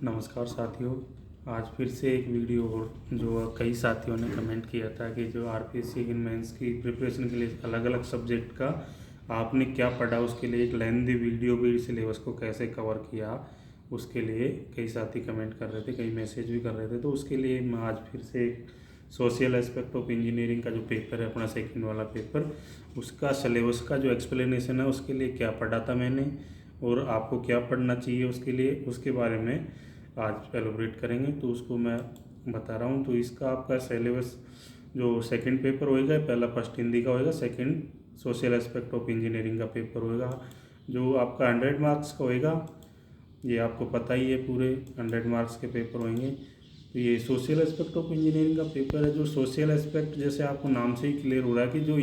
नमस्कार साथियों। आज फिर से एक वीडियो और जो कई साथियों ने कमेंट किया था कि जो आरपीएससी इन मेंस की प्रिपरेशन के लिए अलग अलग सब्जेक्ट का आपने क्या पढ़ा, उसके लिए एक लेंथी वीडियो भी सिलेबस को कैसे कवर किया, उसके लिए कई साथी कमेंट कर रहे थे, कई मैसेज भी कर रहे थे। तो उसके लिए मैं आज फिर से सोशल एस्पेक्ट ऑफ इंजीनियरिंग का जो पेपर है अपना सेकंड वाला पेपर, उसका सिलेबस का जो एक्सप्लेनेशन है उसके लिए क्या पढ़ा था मैंने और आपको क्या पढ़ना चाहिए उसके लिए, उसके बारे में आज एलोबरेट करेंगे। तो उसको मैं बता रहा हूँ। तो इसका आपका सिलेबस जो सेकंड पेपर होएगा, पहला फर्स्ट हिंदी का होएगा, second social aspect of engineering का पेपर होएगा जो आपका 100 मार्क्स का होएगा। ये आपको पता ही है, पूरे 100 मार्क्स के पेपर होंगे। तो ये सोशल एस्पेक्ट ऑफ इंजीनियरिंग का पेपर है। जो सोशल एस्पेक्ट जैसे आपको नाम से ही क्लियर हो रहा है कि जो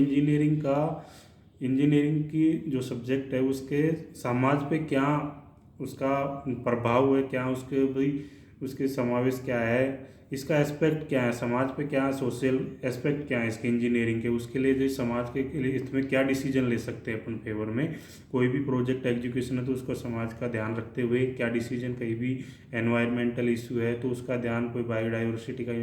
इंजीनियरिंग की जो सब्जेक्ट है उसके समाज पे क्या उसका प्रभाव है, क्या उसके भाई उसके समावेश क्या है, इसका एस्पेक्ट क्या है, समाज पे क्या सोशल एस्पेक्ट क्या है इसके इंजीनियरिंग के, उसके लिए जो समाज के लिए इसमें क्या डिसीजन ले सकते हैं अपन फेवर में। कोई भी प्रोजेक्ट एग्जीक्यूशन है तो उसको समाज का ध्यान रखते हुए क्या डिसीजन, कहीं भी एनवायरमेंटल इशू है तो उसका ध्यान, कोई बायोडाइवर्सिटी का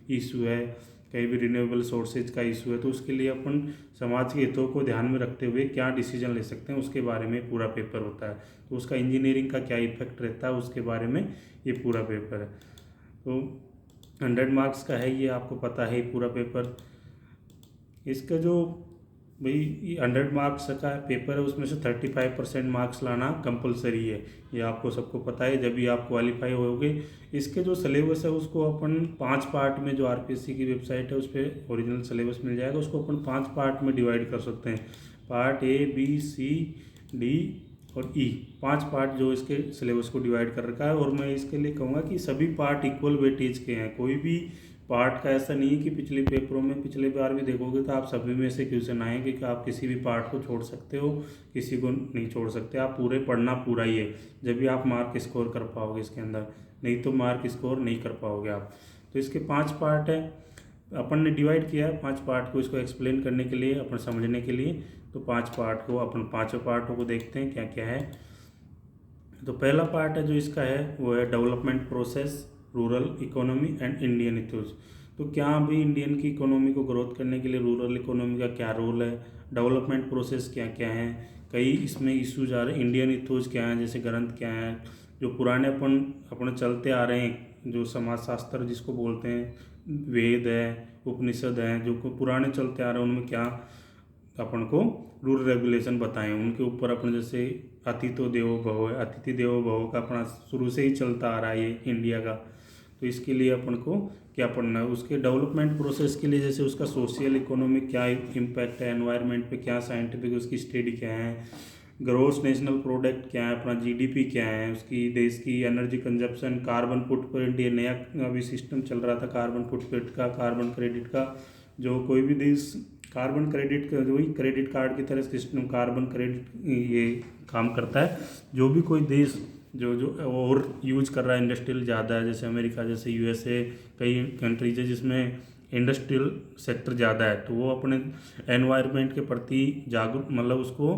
इशू है, कहीं भी रिन्यूएबल सोर्सेज का इशू है तो उसके लिए अपन समाज के हितों को ध्यान में रखते हुए क्या डिसीजन ले सकते हैं उसके बारे में पूरा पेपर होता है। तो उसका इंजीनियरिंग का क्या इफेक्ट रहता है उसके बारे में ये पूरा पेपर है। तो 100 मार्क्स का है, ये आपको पता है पूरा पेपर। इसका जो भाई 100 मार्क्स का पेपर है उसमें से 35% मार्क्स लाना कंपलसरी है, ये आपको सबको पता है जब भी आप क्वालिफाई होगे। इसके जो सिलेबस है उसको अपन 5 पार्ट में, जो आरपीएससी की वेबसाइट है उस पर ओरिजिनल सिलेबस मिल जाएगा, उसको अपन 5 पार्ट में डिवाइड कर सकते हैं। Part A, B, C, D और ई, 5 पार्ट जो इसके सिलेबस को डिवाइड कर रखा है। और मैं इसके लिए कहूँगा कि सभी पार्ट इक्वल वेटेज के हैं, कोई भी पार्ट का ऐसा नहीं है कि पिछले पेपरों में, पिछले बार भी देखोगे तो आप सभी में से क्वेश्चन आए कि आप किसी भी पार्ट को छोड़ सकते हो, किसी को नहीं छोड़ सकते, आप पूरे पढ़ना पूरा ही है, जब भी आप मार्क स्कोर कर पाओगे इसके अंदर, नहीं तो मार्क स्कोर नहीं कर पाओगे आप। तो इसके 5 पार्ट है, अपन ने डिवाइड किया है 5 पार्ट को इसको एक्सप्लेन करने के लिए, अपन समझने के लिए। तो 5 पार्ट को अपन 5 पार्टों को देखते हैं क्या क्या है। तो पहला पार्ट है जो इसका है वो है development process, rural economy and Indian ethos. तो क्या अभी इंडियन की इकोनॉमी को ग्रोथ करने के लिए रूरल इकोनॉमी का क्या रोल है, डेवलपमेंट प्रोसेस क्या क्या है, कई इसमें इश्यूज आ रहे हैं, इंडियन इथोज क्या है, जैसे ग्रंथ क्या है, जो पुराने अपन अपने चलते आ रहे हैं, जो समाज शास्त्र जिसको बोलते हैं, वेद है, उपनिषद हैं, जो पुराने चलते आ रहे हैं, उनमें क्या अपन को रूल रेगुलेशन बताएं, उनके ऊपर अपन जैसे अतिथि देवो भव है, अतिथि देवो भव का अपना शुरू से ही चलता आ रहा है ये इंडिया का। तो इसके लिए अपन को क्या पढ़ना है, उसके डेवलपमेंट प्रोसेस के लिए जैसे उसका सोशल इकोनॉमिक क्या इम्पैक्ट है, एनवायरनमेंट पे क्या साइंटिफिक उसकी स्टडी क्या है, ग्रोस नेशनल प्रोडक्ट क्या है, अपना जीडीपी क्या है, उसकी देश की एनर्जी कंजप्शन, कार्बन फुटप्रिंट, ये नया अभी सिस्टम चल रहा था कार्बन फुटप्रिंट का, कार्बन क्रेडिट का, जो कोई भी देश कार्बन क्रेडिट का, जो ही क्रेडिट कार्ड की तरह सिस्टम कार्बन क्रेडिट ये काम करता है। जो भी कोई देश जो जो और यूज कर रहा है, इंडस्ट्रियल ज़्यादा है, जैसे अमेरिका, जैसे यूएसए, कई कंट्रीज है जिसमें इंडस्ट्रियल सेक्टर ज़्यादा है, तो वो अपने एनवायरनमेंट के प्रति जागरूक, मतलब उसको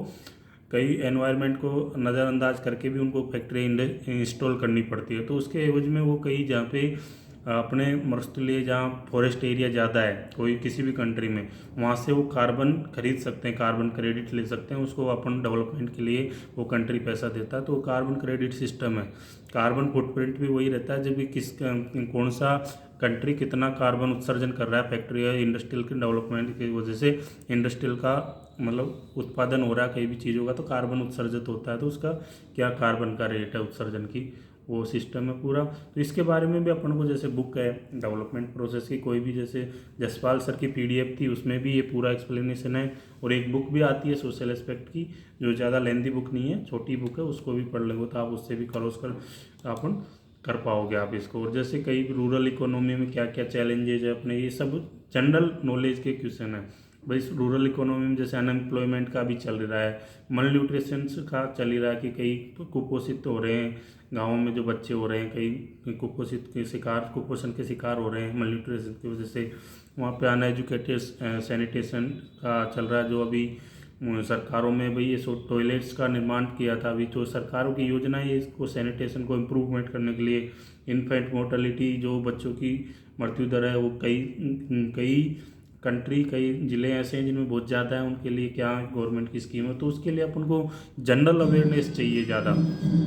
कई एनवायरनमेंट को नज़रअंदाज करके भी उनको फैक्ट्री इंस्टॉल करनी पड़ती है। तो उसके एवज में वो कई जहाँ पे अपने मरुस्थलीय, जहाँ फॉरेस्ट एरिया ज़्यादा है कोई किसी भी कंट्री में, वहाँ से वो कार्बन खरीद सकते हैं, कार्बन क्रेडिट ले सकते हैं, उसको अपन डेवलपमेंट के लिए वो कंट्री पैसा देता है। तो कार्बन क्रेडिट सिस्टम है। कार्बन फुटप्रिंट भी वही रहता है, जब भी कौन सा कंट्री कितना कार्बन उत्सर्जन कर रहा है फैक्ट्री या इंडस्ट्रियल के डेवलपमेंट की वजह से, इंडस्ट्रियल का मतलब उत्पादन हो रहा है कई भी चीज़ों का, तो कार्बन उत्सर्जित होता है, तो उसका क्या कार्बन का रेट है उत्सर्जन की, वो सिस्टम है पूरा। तो इसके बारे में भी अपन को, जैसे बुक है डेवलपमेंट प्रोसेस की, कोई भी जैसे जसपाल सर की पीडीएफ थी उसमें भी ये पूरा एक्सप्लेनेशन है। और एक बुक भी आती है सोशल एस्पेक्ट की, जो ज़्यादा लेंथी बुक नहीं है, छोटी बुक है, उसको भी पढ़ लेंगे तो आप उससे भी क्रॉस कर अपन कर पाओगे आप इसको। और जैसे कई रूरल इकोनॉमी में क्या क्या चैलेंजेज है अपने, ये सब जनरल नॉलेज के क्वेश्चन है भाई। रूरल इकोनॉमी में जैसे अनएम्प्लॉयमेंट का भी चल रहा है, मल न्यूट्रिशन का चल ही रहा है कि कई कुपोषित हो रहे हैं, गाँव में जो बच्चे हो रहे हैं कई कुपोषित के शिकार, कुपोषण के शिकार हो रहे हैं मल न्यूट्रिशन की वजह से। वहाँ पे अनएजुकेटेड सैनिटेशन का चल रहा है, जो अभी सरकारों में भाई ये टॉयलेट्स का निर्माण किया था। अभी जो सरकारों की योजना है इसको सैनिटेशन को इम्प्रूवमेंट करने के लिए, इन्फेंट मोर्टेलिटी जो बच्चों की मृत्यु दर है वो कई ज़िले ऐसे हैं जिनमें बहुत ज़्यादा है, उनके लिए क्या गवर्नमेंट की स्कीम है। तो उसके लिए अपन को जनरल अवेयरनेस चाहिए ज़्यादा।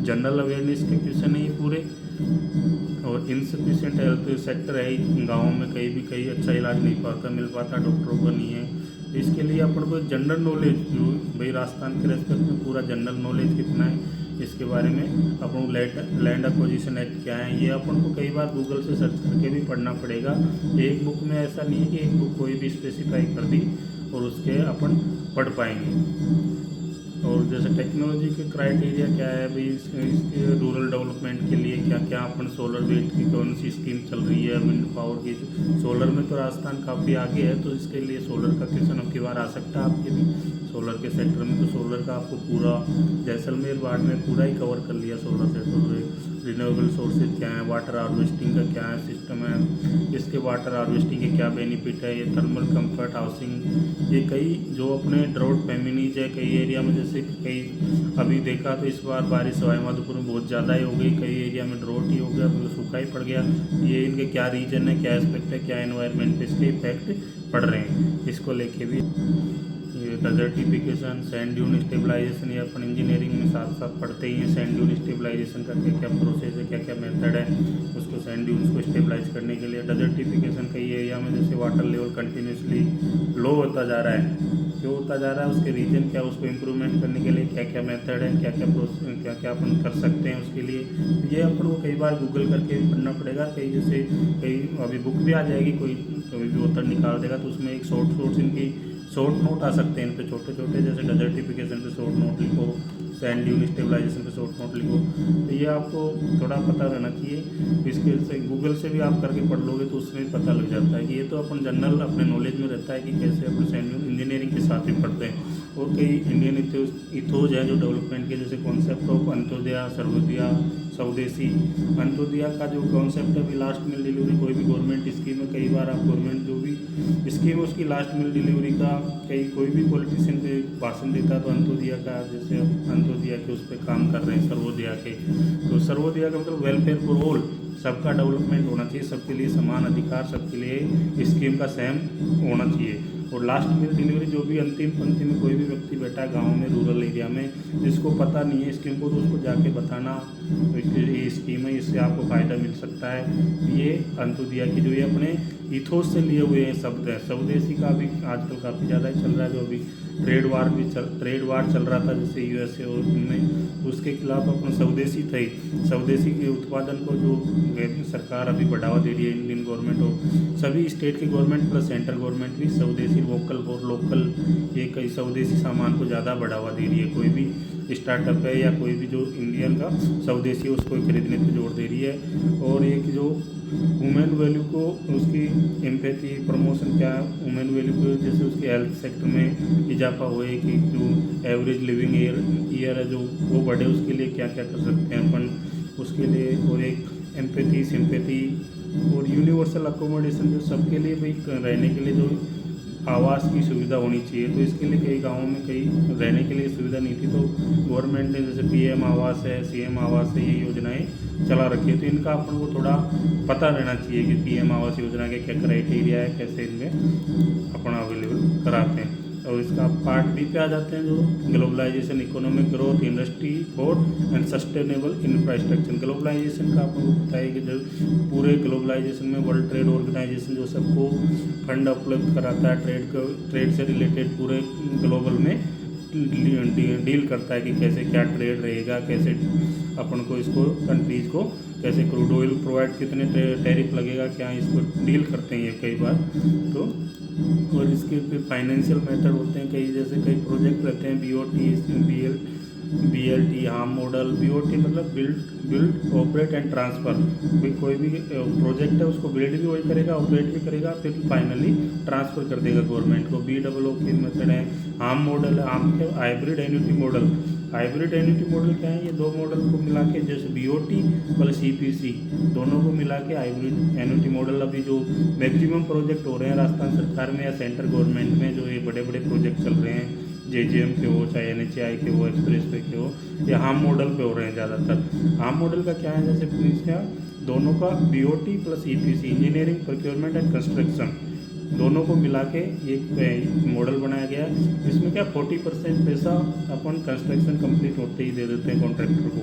जनरल अवेयरनेस के क्वेश्चन है ये पूरे। और इनसफिशिएंट हेल्थ सेक्टर है, गाँव में कहीं अच्छा इलाज नहीं मिल पाता, डॉक्टरों का नहीं है। तो इसके लिए अपन को जनरल नॉलेज, जो भाई राजस्थान के रेस्पेक्ट में पूरा जनरल नॉलेज कितना है इसके बारे में, अपन लैंड एक्विजिशन एक्ट क्या है ये अपन को कई बार गूगल से सर्च करके भी पढ़ना पड़ेगा। एक बुक में ऐसा नहीं है कि एक बुक कोई भी स्पेसिफाई कर दी और उसके अपन पढ़ पाएंगे। और जैसे टेक्नोलॉजी के क्राइटेरिया क्या है भाई, इसके रूरल डेवलपमेंट के लिए क्या क्या अपन सोलर वेट की कौन सी स्कीम चल रही है, विंड पावर की। सोलर में तो राजस्थान काफ़ी आगे है, तो इसके लिए सोलर का क्वेश्चन अब की बार आ सकता है आपके भी। सोलर के सेक्टर में तो सोलर का आपको पूरा जैसलमेर वार्ड में पूरा ही कवर कर लिया सोलर से। तो रिन्यूएबल सोर्सेज क्या है, वाटर हार्वेस्टिंग का क्या है सिस्टम है, इसके वाटर हार्वेस्टिंग के क्या बेनिफिट है, ये थर्मल कंफर्ट हाउसिंग, ये कई जो अपने ड्राउट फेमिनीज है कई एरिया में, जैसे कई अभी देखा तो इस बार बारिश सवाई माधोपुर में बहुत ज़्यादा ही हो गई, कई एरिया में ड्राउट ही हो गया, सूखा ही पड़ गया। ये इनके क्या रीजन है, क्या एस्पेक्ट है, क्या एनवायरनमेंट पे इसके इफेक्ट पड़ रहे हैं, इसको लेके भी। डेजर्टिफिकेशन, सैंड ड्यून स्टेबलाइजेशन, ये अपन इंजीनियरिंग में साथ साथ पढ़ते ही हैं। सैंड ड्यून स्टेबलाइजेशन का क्या क्या प्रोसेस है, क्या क्या मेथड है उसको सैंड ड्यून्स को स्टेबलाइज करने के लिए। डेजर्टिफिकेशन कई एरिया में जैसे वाटर लेवल कंटिन्यूसली लो होता जा रहा है, क्यों होता जा रहा है, उसके रीजन क्या, उसको इम्प्रूवमेंट करने के लिए क्या क्या मेथड है, क्या क्या अपन कर सकते हैं उसके लिए। ये अपन को कई बार गूगल करके भी पढ़ना पड़ेगा। कई अभी बुक भी आ जाएगी, कोई कभी भी ऑथर निकाल देगा तो उसमें एक इनकी शॉर्ट नोट आ सकते हैं इन पे छोटे छोटे, जैसे डेजर्टिफिकेशन पे शॉर्ट नोट लिखो, सैंड ड्यून स्टेबलाइजेशन पे शॉर्ट नोट लिखो। तो ये आपको थोड़ा पता रहना चाहिए। इसके से गूगल से भी आप करके पढ़ लोगे तो उसमें पता लग जाता है कि ये तो अपन जनरल अपने नॉलेज में रहता है कि कैसे अपन सैंड ड्यून इंजीनियरिंग के साथ भी पढ़ते हैं। और कई इंडियन इथोज हैं जो डेवलपमेंट के, जैसे कॉन्सेप्ट ऑफ अंत्योदया, सर्वोदया, स्वदेशी। अंत्योदया का जो कॉन्सेप्ट है अभी लास्ट मिल डिलीवरी, कोई भी गवर्नमेंट स्कीम है, कई बार आप गवर्नमेंट जो भी स्कीम है उसकी लास्ट मिल डिलीवरी का कोई भी पॉलिटिशियन पे भाषण देता तो अंत्योदया का, जैसे अंत्योदया के उस पर काम कर रहे हैं सर्वोदया के, तो सर्वोदया का मतलब वेलफेयर फॉर ऑल, सबका डेवलपमेंट होना चाहिए, सबके लिए समान अधिकार, सबके लिए स्कीम का सेम होना चाहिए। और लास्ट मिल डिलीवरी जो भी अंतिम पंक्ति में कोई भी व्यक्ति बैठा है गांव में, रूरल एरिया में, जिसको पता नहीं है स्कीम को, तो उसको जाके बताना ये स्कीम है, इससे आपको फ़ायदा मिल सकता है। ये अंत्योदया की जो ये अपने इथोस से लिए हुए हैं शब्द है। स्वदेशी का भी आजकल काफ़ी ज़्यादा चल रहा है, जो अभी ट्रेड वार चल रहा था जैसे यूएसए और इनमें, उसके खिलाफ अपना स्वदेशी थे। स्वदेशी के उत्पादन को जो सरकार अभी बढ़ावा दे रही है, इंडियन गवर्नमेंट और सभी स्टेट की गवर्नमेंट प्लस सेंट्रल गवर्नमेंट भी स्वदेशी, वोकल फॉर लोकल, ये कई स्वदेशी सामान को ज़्यादा बढ़ावा दे रही है। कोई भी स्टार्टअप है या कोई भी जो इंडियन का स्वदेशी उसको खरीदने पर जोर दे रही है। और एक जो वुमेन वैल्यू को, उसकी एम्पैथी प्रमोशन क्या है, वुमेन वैल्यू को जैसे उसके हेल्थ सेक्टर में इजाफा हुए कि जो एवरेज लिविंग ईयर है जो वो बढ़े, उसके लिए क्या क्या कर सकते हैं अपन उसके लिए। और एक एम्पैथी, सिंपैथी और यूनिवर्सल अकोमोडेशन, जो सबके लिए भाई रहने के लिए जो आवास की सुविधा होनी चाहिए। तो इसके लिए कई गाँवों में कई रहने के लिए सुविधा नहीं थी, तो गवर्नमेंट ने जैसे पीएम आवास है, सीएम आवास है, ये योजनाएं चला रखी है। तो इनका अपन को थोड़ा पता रहना चाहिए कि पीएम आवास योजना के क्या क्राइटेरिया है, कैसे इनमें अपन अवेलेबल कराते हैं। और इसका पार्ट बी पे आ जाते हैं जो globalisation, economic growth, industry for and sustainable infrastructure. Globalisation का आपको पता है कि जब पूरे ग्लोबलाइजेशन में वर्ल्ड ट्रेड ऑर्गेनाइजेशन जो सबको फंड उपलब्ध कराता है, ट्रेड से रिलेटेड पूरे ग्लोबल में डील करता है कि कैसे क्या ट्रेड रहेगा, कैसे अपन को इसको कंट्रीज़ को कैसे क्रूड ऑयल प्रोवाइड, कितने टैरिफ लगेगा, क्या इसको डील करते हैं ये कई बार। तो और इसके फिर फाइनेंशियल मेथड होते हैं कई, जैसे कई प्रोजेक्ट रहते हैं BOT, BLT, harm model. BOT मतलब बिल्ड ऑपरेट एंड ट्रांसफ़र। कोई भी प्रोजेक्ट है उसको बिल्ड भी वही करेगा, ऑपरेट भी करेगा, फिर फाइनली ट्रांसफ़र कर देगा गवर्नमेंट को। BOO की मेथड है। हार्म मॉडल है, हार्म के hybrid annuity model. Hybrid annuity model क्या है, ये दो मॉडल को मिला के, जैसे BOT प्लस CPC दोनों को मिला के हाइब्रिड एन्युटी मॉडल। अभी जो मैक्सिमम प्रोजेक्ट हो रहे हैं राजस्थान सरकार में या सेंट्रल गवर्नमेंट में, जो ये बड़े बड़े प्रोजेक्ट चल रहे हैं JJM के हो, चाहे NHAI के हो, एक्सप्रेस वे के हो, या आम मॉडल पे हो रहे हैं ज़्यादातर। आम मॉडल का क्या है, जैसे इसका दोनों का BOT plus EPC, engineering procurement and construction, दोनों को मिला के एक मॉडल बनाया गया है। इसमें क्या 40% पैसा अपन कंस्ट्रक्शन कंप्लीट होते ही दे देते हैं कॉन्ट्रैक्टर को,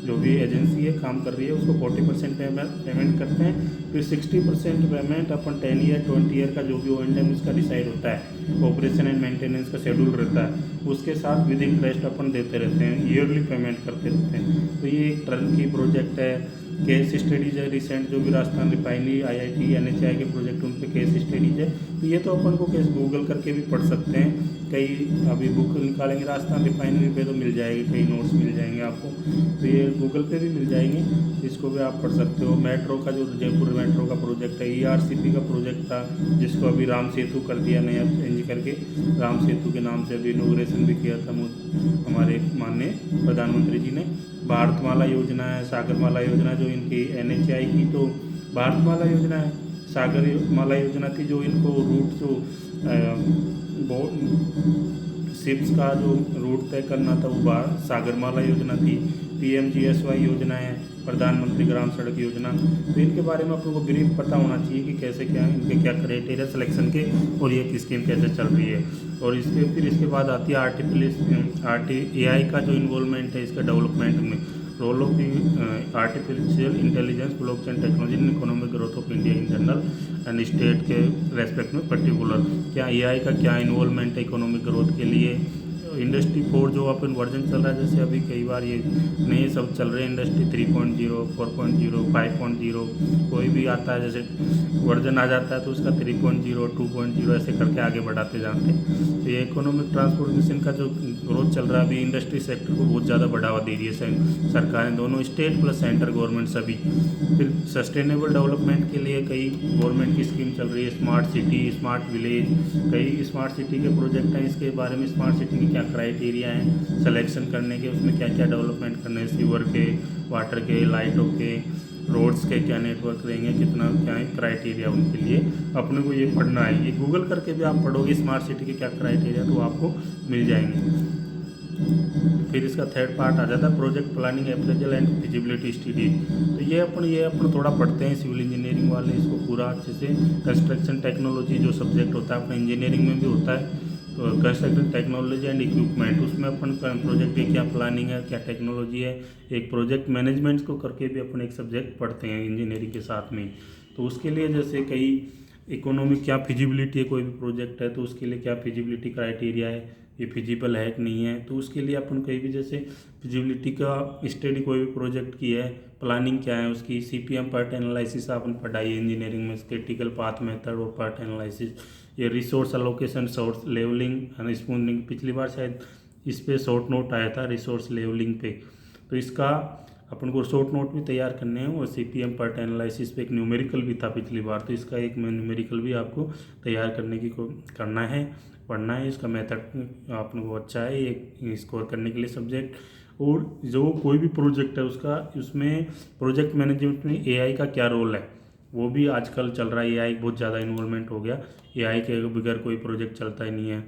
जो भी एजेंसी है काम कर रही है उसको 40% पेमेंट करते हैं। फिर 60% पेमेंट अपन 10 ईयर 20 ईयर का जो भी O&M इसका डिसाइड होता है, ऑपरेशन एंड मेंटेनेंस का शेड्यूल रहता है, उसके साथ विद इंटरेस्ट अपन देते रहते हैं, ईयरली पेमेंट करते रहते हैं। तो ये एक टर्न की प्रोजेक्ट है। केस स्टडीज है रिसेंट, जो भी राजस्थान रिफाइनरी, IIT, NHAI के प्रोजेक्ट उन पे केस स्टडीज है। तो ये तो अपन को केस गूगल करके भी पढ़ सकते हैं। कई अभी बुक निकालेंगे राजस्थान रिफाइनरी पे तो मिल जाएगी, कई नोट्स मिल जाएंगे आपको, तो ये गूगल पे भी मिल जाएंगे, इसको भी आप पढ़ सकते हो। मेट्रो का जो जयपुर मेट्रो का प्रोजेक्ट है, ERCP का प्रोजेक्ट था, जिसको अभी राम सेतु कर दिया नया चेंज करके, राम सेतु के नाम से अभी इनोग्रेशन भी किया था हमारे माननीय प्रधानमंत्री जी ने। भारतमाला योजना है, सागरमाला योजना जो इनकी NHAI की, तो भारतमाला योजना है, सागरमाला योजना थी जो इनको रूट जो शिप्स का जो रूट तय करना था वो सागरमाला योजना थी। PMGSY योजना है, प्रधानमंत्री ग्राम सड़क योजना। तो इनके बारे में आप लोगों को ब्रीफ पता होना चाहिए कि कैसे क्या इनके क्या क्राइटेरिया सिलेक्शन के, और ये स्कीम कैसे चल रही है। और इसके बाद आती है AI का जो इन्वॉल्वमेंट है इसका डेवलपमेंट में, role of artificial intelligence, blockchain technology in economic growth of India in general and state के रेस्पेक्ट में पर्टिकुलर, क्या AI का क्या इन्वॉल्वमेंट है इकोनॉमिक ग्रोथ के लिए। इंडस्ट्री 4 जो अपन वर्जन चल रहा है, जैसे अभी कई बार ये नए सब चल रहे हैं, इंडस्ट्री 3.0, 4.0, 5.0, कोई भी आता है जैसे वर्जन आ जाता है तो उसका 3.0, 2.0 ऐसे करके आगे बढ़ाते जाते हैं। तो ये इकोनॉमिक ट्रांसफॉर्मेशन का जो ग्रोथ चल रहा है अभी, इंडस्ट्री सेक्टर को बहुत ज़्यादा बढ़ावा दे रही है सरकारें, दोनों स्टेट प्लस सेंटर गवर्नमेंट सभी। फिर सस्टेनेबल डेवलपमेंट के लिए कई गवर्नमेंट की स्कीम चल रही है, स्मार्ट सिटी, स्मार्ट विलेज, कई स्मार्ट सिटी के प्रोजेक्ट हैं। इसके बारे में स्मार्ट सिटी के क्या क्राइटेरिया हैं सिलेक्शन करने के, उसमें क्या क्या डेवलपमेंट करने हैं, सीवर के, वाटर के, लाइटों के, रोड्स के क्या नेटवर्क रहेंगे, कितना क्या है क्राइटेरिया उनके लिए, अपने को ये पढ़ना है। ये गूगल करके भी आप पढ़ोगे स्मार्ट सिटी के क्या क्राइटेरिया, तो आपको मिल जाएंगे। फिर इसका थर्ड पार्ट आ जाता है project planning, appraisal and feasibility study. तो ये अपन थोड़ा पढ़ते हैं सिविल इंजीनियरिंग वाले इसको पूरा अच्छे से। कंस्ट्रक्शन टेक्नोलॉजी जो सब्जेक्ट होता है अपना इंजीनियरिंग में भी होता है, तो कंस्ट्रक्शन टेक्नोलॉजी एंड इक्विपमेंट, उसमें अपन प्रोजेक्ट की क्या प्लानिंग है, क्या टेक्नोलॉजी है, एक प्रोजेक्ट मैनेजमेंट को करके भी अपन एक सब्जेक्ट पढ़ते हैं इंजीनियरिंग के साथ में। तो उसके लिए जैसे कई इकोनॉमिक क्या फिजिबिलिटी है, कोई भी प्रोजेक्ट है तो उसके लिए क्या फिजिबिलिटी क्राइटेरिया है, ये फिजिबल है कि नहीं है, तो उसके लिए अपन कहीं भी जैसे फिजिबिलिटी का स्टडी कोई भी प्रोजेक्ट की है, प्लानिंग क्या है उसकी, CPM पार्ट एनालिसिस अपन पढ़ाई है इंजीनियरिंग में, क्रिटिकल पाथ मेथड और पार्ट एनालिसिस, ये resource allocation, source levelling and spooning, पिछली बार शायद इस पर शॉर्ट नोट आया था रिसोर्स लेवलिंग पे, तो इसका अपन को शॉर्ट नोट भी तैयार करने हैं। और CPM पार्ट एनालिसिस पे एक न्यूमेरिकल भी था पिछली बार, तो इसका एक न्यूमेरिकल भी आपको तैयार करने की करना है, पढ़ना है। इसका मेथड अपन को अच्छा है ये स्कोर करने के लिए सब्जेक्ट। और जो कोई भी प्रोजेक्ट है उसका, उसमें प्रोजेक्ट मैनेजमेंट में AI का क्या रोल है, वो भी आजकल चल रहा है। AI बहुत ज़्यादा इन्वॉल्वमेंट हो गया, AI के बगैर कोई प्रोजेक्ट चलता ही नहीं है।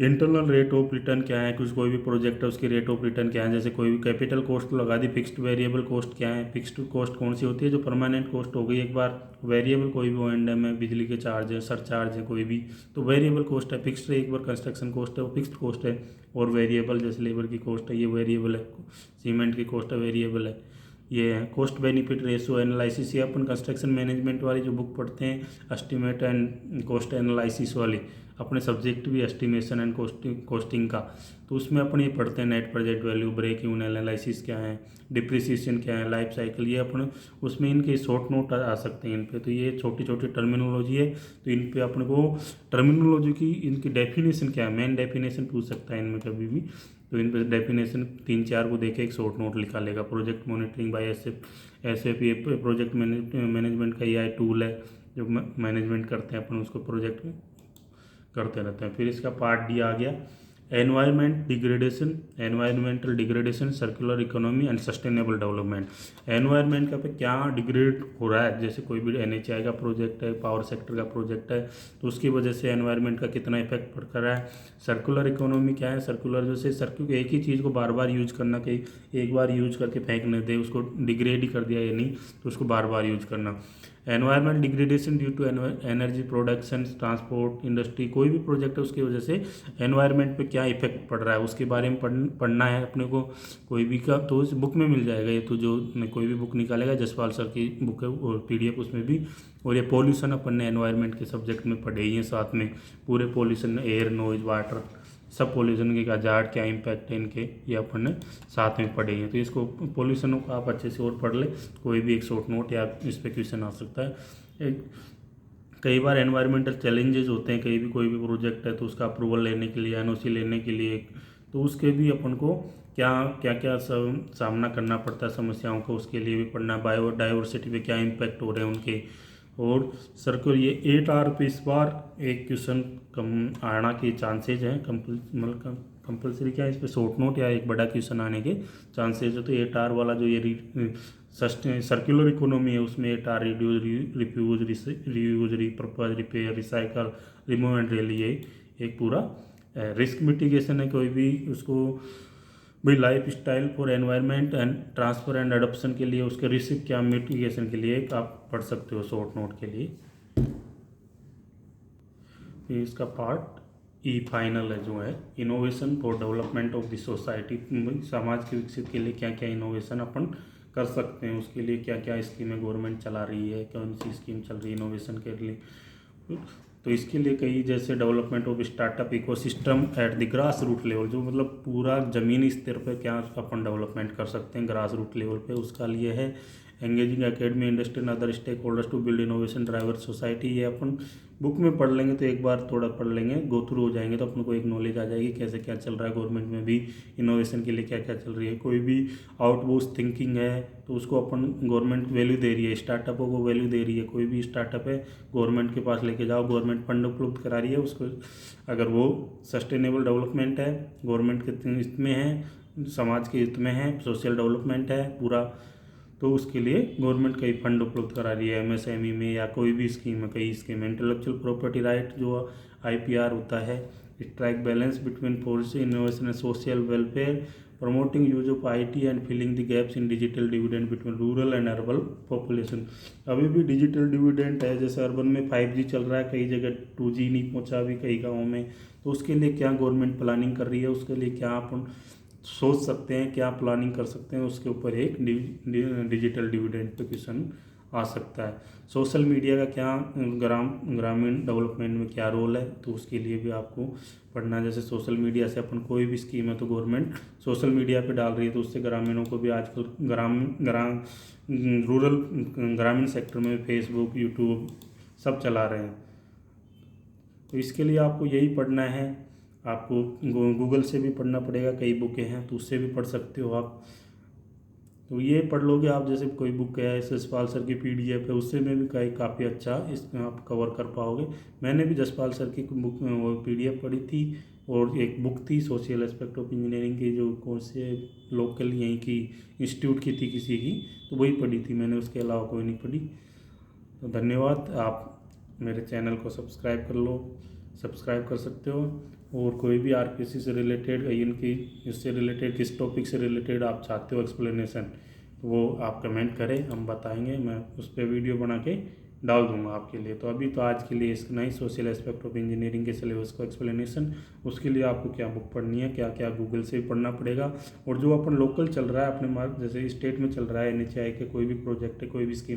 इंटरनल रेट ऑफ रिटर्न क्या है, कुछ कोई भी प्रोजेक्ट है उसकी रेट ऑफ रिटर्न क्या है, जैसे कोई भी कैपिटल कॉस्ट लगा दी, फिक्स्ड वेरिएबल कॉस्ट क्या है, फिक्स्ड कॉस्ट कौन सी होती है जो परमानेंट कॉस्ट हो गई एक बार, वेरिएबल कोई भी O&M है, बिजली के चार्ज है, सरचार्ज है कोई भी, तो वेरिएबल कॉस्ट है, फिक्स्ड है एक बार कंस्ट्रक्शन कॉस्ट है वो फिक्स्ड कॉस्ट है, और वेरिएबल जैसे लेबर की कॉस्ट है ये वेरिएबल है, सीमेंट की कॉस्ट है वेरिएबल है। ये है कॉस्ट बेनिफिट रेशियो एनालिसिस, ये अपन कंस्ट्रक्शन मैनेजमेंट वाली जो बुक पढ़ते हैं, एस्टिमेट एंड कॉस्ट एनालिसिस वाली, अपने सब्जेक्ट भी एस्टिमेशन एंड कॉस्टिंग का, तो उसमें अपन ये पढ़ते हैं net present value, break even analysis क्या है, डिप्रिसिएशन क्या है, लाइफ साइकिल, ये अपन उसमें इनके शॉर्ट नोट आ सकते हैं इन पे। तो ये छोटी छोटी टर्मिनोलॉजी है, तो इन पे अपन को टर्मिनोलॉजी की इनकी डेफिनेशन क्या है, मेन डेफिनेशन पूछ सकता है इनमें कभी भी, तो इन पे डेफिनेशन 3-4 को देखे एक शॉर्ट नोट लिखा लेगा। प्रोजेक्ट मॉनिटरिंग बाय SF ये प्रोजेक्ट मैनेजमेंट का AI टूल है जो मैनेजमेंट करते हैं अपन, उसको प्रोजेक्ट करते रहते हैं। फिर इसका पार्ट D आ गया environmental degradation, circular economy and sustainable development. Environment का पे क्या डिग्रेड हो रहा है, जैसे कोई भी NHI का प्रोजेक्ट है, पावर सेक्टर का प्रोजेक्ट है, तो उसकी वजह से एनवायरमेंट का कितना इफेक्ट पड़ कर रहा है। सर्कुलर इकोनॉमी क्या है, सर्कुलर जैसे एक ही चीज़ को बार बार यूज करना, कहीं एक बार यूज करके फेंकने दे, उसको डिग्रेड ही कर दिया या नहीं, तो उसको बार बार यूज करना। Environment degradation due to energy production, transport, industry, कोई भी प्रोजेक्ट है उसकी वजह से एनवायरमेंट पे क्या इफेक्ट पड़ रहा है उसके बारे में पढ़ना है अपने को। कोई भी का तो उस बुक में मिल जाएगा ये, तो जो कोई भी बुक निकालेगा, जसपाल सर की बुक है और PDF उसमें भी। और ये पॉल्यूशन अपन ने एनवायरमेंट के सब्जेक्ट में पढ़े ही हैं साथ में, पूरे पॉल्यूशन, एयर, नॉइज, वाटर, सब पॉल्यूशन के हजार क्या इम्पैक्ट है इनके, ये अपन ने साथ में पढ़े हैं। तो इसको पॉल्यूशनों को आप अच्छे से और पढ़ ले, कोई भी एक शॉर्ट नोट या इस पर क्वेश्चन आ सकता है। कई बार एनवायरमेंटल चैलेंजेस होते हैं, कहीं भी कोई भी प्रोजेक्ट है तो उसका अप्रूवल लेने के लिए, NOC लेने के लिए, तो उसके भी अपन को क्या क्या सामना करना पड़ता है समस्याओं को, उसके लिए भी पढ़ना। बायोडाइवर्सिटी पे क्या इम्पैक्ट हो रहे हैं उनके। और सर्कल ये 8R पे इस बार एक क्वेश्चन कम आना के चांसेज हैं, कंपल्सरी क्या है, इस पर शॉर्ट नोट या एक बड़ा क्वेश्चन आने के चांसेज है। तो 8R वाला जो ये सर्कुलर इकोनॉमी है उसमें 8R reduce, refuse, reuse, repurpose, repair, recycle, remove and rely, ये एक पूरा रिस्क मिटिगेशन है। कोई भी उसको भाई life style for environment and transfer and adoption के लिए उसके रिस्क क्या मिटिगेशन के लिए आप पढ़ सकते हो शॉर्ट नोट के लिए। फिर इसका पार्ट ई फाइनल है जो है innovation for development of the society. समाज के विकसित के लिए क्या क्या इनोवेशन अपन कर सकते हैं, उसके लिए क्या क्या स्कीमें गवर्नमेंट चला रही है, कौन सी स्कीम चल रही है इनोवेशन के लिए। तो इसके लिए कई जैसे development of startup ecosystem at the grass root level, जो मतलब पूरा ज़मीनी स्तर पर क्या अपन डेवलपमेंट कर सकते हैं ग्रास रूट लेवल पे, उसका लिए है। Engaging academy, industry and other stake holders to build innovation driver society, ये अपन बुक में पढ़ लेंगे तो एक बार थोड़ा पढ़ लेंगे, गो थ्रू हो जाएंगे तो अपन को एक नॉलेज आ जाएगी कैसे क्या चल रहा है गवर्नमेंट में भी, इनोवेशन के लिए क्या क्या चल रही है। कोई भी आउटबोर्स थिंकिंग है तो उसको अपन गवर्नमेंट वैल्यू दे रही है, स्टार्टअपों को वैल्यू दे रही है। कोई भी स्टार्टअप है गवर्नमेंट के पास लेके जाओ, गवर्नमेंट फंड उपलब्ध करा रही है उसको, अगर वो सस्टेनेबल डेवलपमेंट है, गवर्नमेंट के हित में है, समाज के हित में है, सोशल डेवलपमेंट है पूरा, तो उसके लिए गवर्नमेंट कई फंड उपलब्ध करा रही है MSME में, या कोई भी स्कीम है, कई स्कीम है। इंटेलेक्चुअल प्रॉपर्टी राइट जो IPR होता है, strike balance between policy innovation and social welfare, promoting use of IT and filling the gaps in digital dividend between rural and urban population. अभी भी डिजिटल डिविडेंड है, जैसे urban में 5G चल रहा है, कई जगह 2G नहीं पहुंचा अभी कई गाँवों में, तो उसके लिए क्या गवर्नमेंट प्लानिंग कर रही है, उसके लिए क्या अपन सोच सकते हैं, क्या प्लानिंग कर सकते हैं, उसके ऊपर एक डिजिटल डिविडेंड पे क्वेश्चन आ सकता है। सोशल मीडिया का क्या ग्रामीण डेवलपमेंट में क्या रोल है, तो उसके लिए भी आपको पढ़ना है। जैसे सोशल मीडिया से अपन कोई भी स्कीम है तो गवर्नमेंट सोशल मीडिया पे डाल रही है, तो उससे ग्रामीणों को भी आजकल ग्रामीण सेक्टर में फेसबुक, यूट्यूब सब चला रहे हैं, तो इसके लिए आपको यही पढ़ना है। आपको गूगल से भी पढ़ना पड़ेगा, कई बुकें हैं तो उससे भी पढ़ सकते हो आप, तो ये पढ़ लोगे आप। जैसे कोई बुक है जसपाल सर की PDF है, उससे में भी काफ़ी अच्छा इसमें आप कवर कर पाओगे। मैंने भी जसपाल सर की बुक PDF पढ़ी थी, और एक बुक थी सोशल एस्पेक्ट ऑफ इंजीनियरिंग की, जो कौन से लोकल यहीं की इंस्टीट्यूट की थी किसी की, तो वही पढ़ी थी मैंने, उसके अलावा कोई नहीं पढ़ी। तो धन्यवाद। आप मेरे चैनल को सब्सक्राइब कर लो, सब्सक्राइब कर सकते हो। और कोई भी RPC से रिलेटेड, इनकी इससे रिलेटेड, किस टॉपिक से रिलेटेड आप चाहते हो एक्सप्लेनेशन, तो वो आप कमेंट करें, हम बताएंगे, मैं उस पर वीडियो बना के डाल दूंगा आपके लिए। तो अभी तो आज के लिए इसका नहीं, सोशल एस्पेक्ट ऑफ इंजीनियरिंग के सिलेबस को एक्सप्लेनेशन, उसके लिए आपको क्या बुक पढ़नी है, क्या क्या गूगल से पढ़ना पड़ेगा। और जो अपन लोकल चल रहा है अपने जैसे स्टेट में चल रहा है NHI के कोई भी प्रोजेक्ट है, कोई भी स्कीम